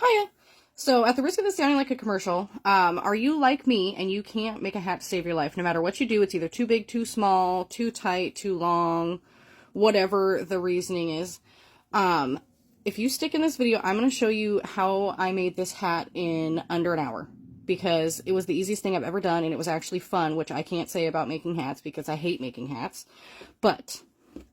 Hiya! So, at the risk of this sounding like a commercial, are you like me and you can't make a hat to save your life? No matter what you do, it's either too big, too small, too tight, too long, whatever the reasoning is. If you stick in this video, I'm going to show you how I made this hat in under an hour. Because it was the easiest thing I've ever done, and it was actually fun, which I can't say about making hats because I hate making hats. But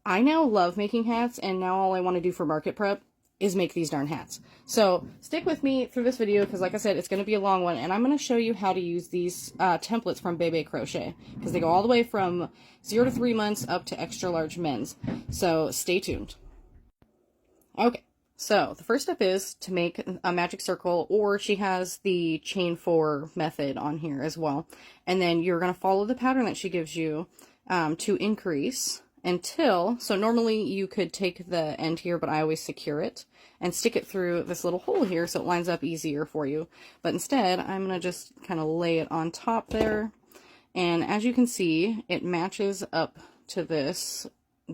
I now love making hats, and now all I want to do for market prep is make these darn hats. So stick with me through this video because, like I said, it's going to be a long one, and I'm going to show you how to use these templates from Bebe Crochet because they go all the way from 0 to 3 months up to extra large men's. So stay tuned. Okay, so the first step is to make a magic circle, or she has the chain 4 method on here as well. And then you're going to follow the pattern that she gives you to increase until, so normally you could take the end here, but I always secure it and stick it through this little hole here so it lines up easier for you. But instead, I'm going to just kind of lay it on top there. And as you can see, it matches up to this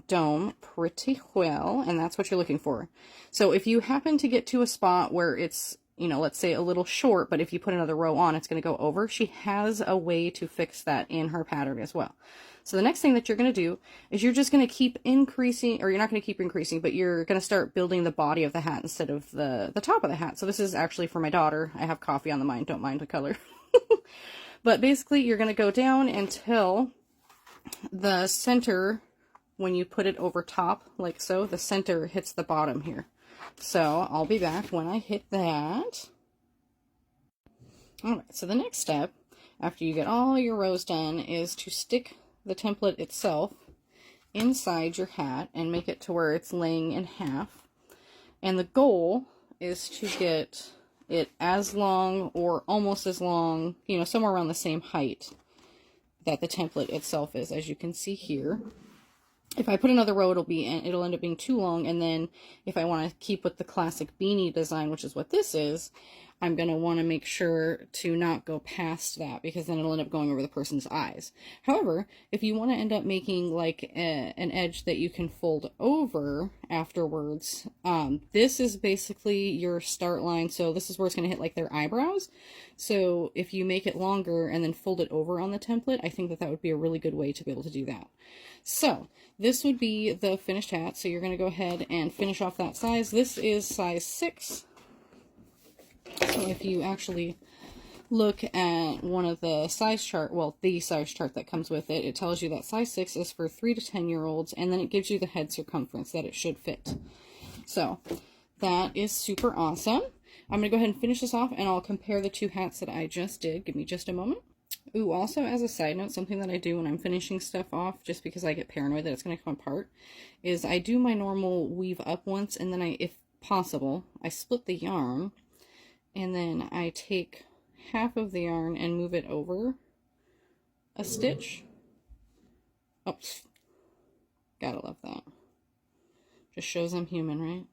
dome pretty well, and that's what you're looking for. So if you happen to get to a spot where it's, you know, let's say a little short, but if you put another row on, it's going to go over, she has a way to fix that in her pattern as well. So the next thing that you're going to do is you're just going to keep increasing, or you're not going to keep increasing, but you're going to start building the body of the hat instead of the top of the hat. So this is actually for my daughter. I have coffee on the mind, don't mind the color. But basically you're going to go down until the center, when you put it over top like so, the center hits the bottom here. So I'll be back when I hit that. Alright, so the next step, after you get all your rows done, is to stick the template itself inside your hat and make it to where it's laying in half. And the goal is to get it as long or almost as long, you know, somewhere around the same height that the template itself is, as you can see here. If I put another row, it'll end up being too long, and then if I want to keep with the classic beanie design, which is what this is, I'm going to want to make sure to not go past that, because then it'll end up going over the person's eyes. However, if you want to end up making like an edge that you can fold over afterwards, this is basically your start line. So this is where it's going to hit like their eyebrows. So if you make it longer and then fold it over on the template, I think that that would be a really good way to be able to do that. So this would be the finished hat. So you're going to go ahead and finish off that size. This is size 6. So if you actually look at one of the size chart, well, the size chart that comes with it, it tells you that size 6 is for 3 to 10-year-olds, and then it gives you the head circumference that it should fit. So that is super awesome. I'm going to go ahead and finish this off, and I'll compare the two hats that I just did. Give me just a moment. Ooh, also as a side note, something that I do when I'm finishing stuff off, just because I get paranoid that it's going to come apart, is I do my normal weave up once, and then if possible, I split the yarn, and then I take half of the yarn and move it over a stitch. Oops. Gotta love that. Just shows I'm human, right?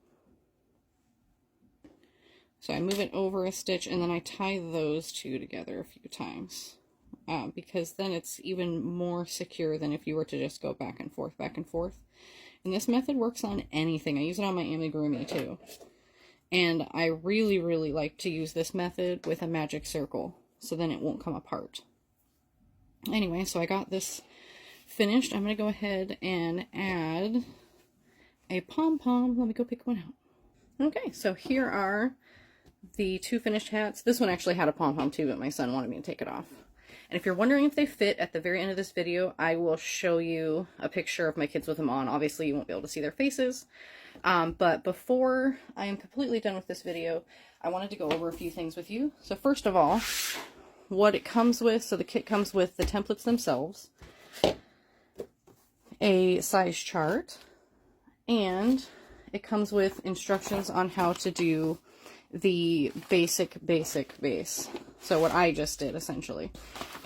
So I move it over a stitch, and then I tie those two together a few times. Because then it's even more secure than if you were to just go back and forth, back and forth. And this method works on anything. I use it on my amigurumi too. And I really, really like to use this method with a magic circle, so then it won't come apart. Anyway, so I got this finished. I'm going to go ahead and add a pom-pom. Let me go pick one out. Okay, so here are the two finished hats. This one actually had a pom-pom too, but my son wanted me to take it off. And if you're wondering if they fit, at the very end of this video, I will show you a picture of my kids with them on. Obviously, you won't be able to see their faces. But before I am completely done with this video, I wanted to go over a few things with you. So first of all, what it comes with, so the kit comes with the templates themselves, a size chart, and it comes with instructions on how to do the basic base. So what I just did, essentially.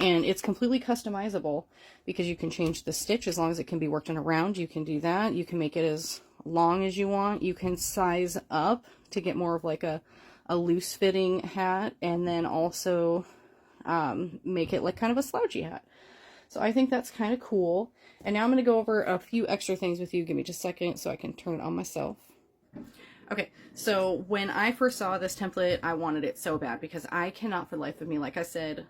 And it's completely customizable because you can change the stitch as long as it can be worked in around. You can do that. You can make it as long as you want. You can size up to get more of like a loose fitting hat, and then also make it like kind of a slouchy hat. So I think that's kind of cool. And now I'm going to go over a few extra things with you. Give me just a second so I can turn it on myself. Okay, so when I first saw this template, I wanted it so bad because I cannot for the life of me, like I said,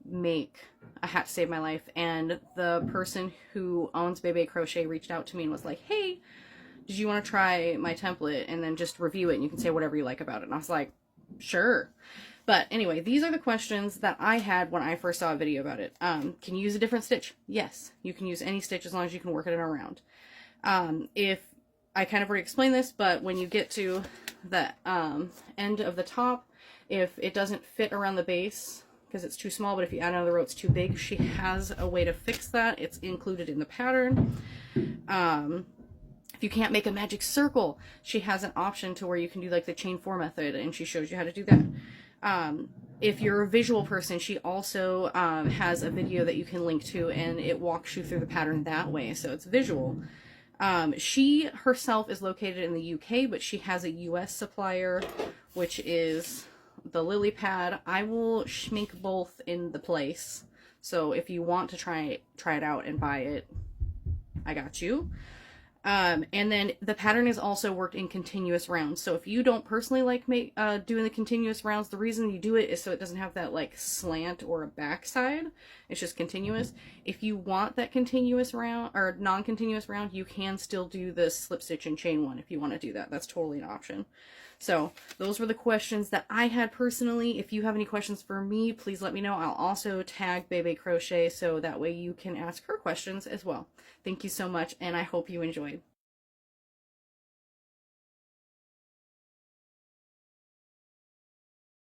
make a hat to save my life. And the person who owns Bebe Crochet reached out to me and was like, hey, did you want to try my template and then just review it and you can say whatever you like about it? And I was like, sure. But anyway, these are the questions that I had when I first saw a video about it. Can you use a different stitch? Yes, you can use any stitch as long as you can work it around. If I kind of already explained this, but when you get to the end of the top, if it doesn't fit around the base because it's too small, but if you add another row it's too big, she has a way to fix that. It's included in the pattern. If you can't make a magic circle, she has an option to where you can do like the chain 4 method, and she shows you how to do that. If you're a visual person, she also has a video that you can link to, and it walks you through the pattern that way, so it's visual. She herself is located in the UK, but she has a US supplier, which is the Lily Pad. I will schmink both in the place, so if you want to try it out and buy it, I got you. And then the pattern is also worked in continuous rounds. So if you don't personally like doing the continuous rounds, the reason you do it is so it doesn't have that like slant or a backside. It's just continuous. If you want that continuous round or non-continuous round, you can still do the slip stitch and chain 1 if you want to do that. That's totally an option. So those were the questions that I had personally. If you have any questions for me, please let me know. I'll also tag Bebe Crochet so that way you can ask her questions as well. Thank you so much, and I hope you enjoyed.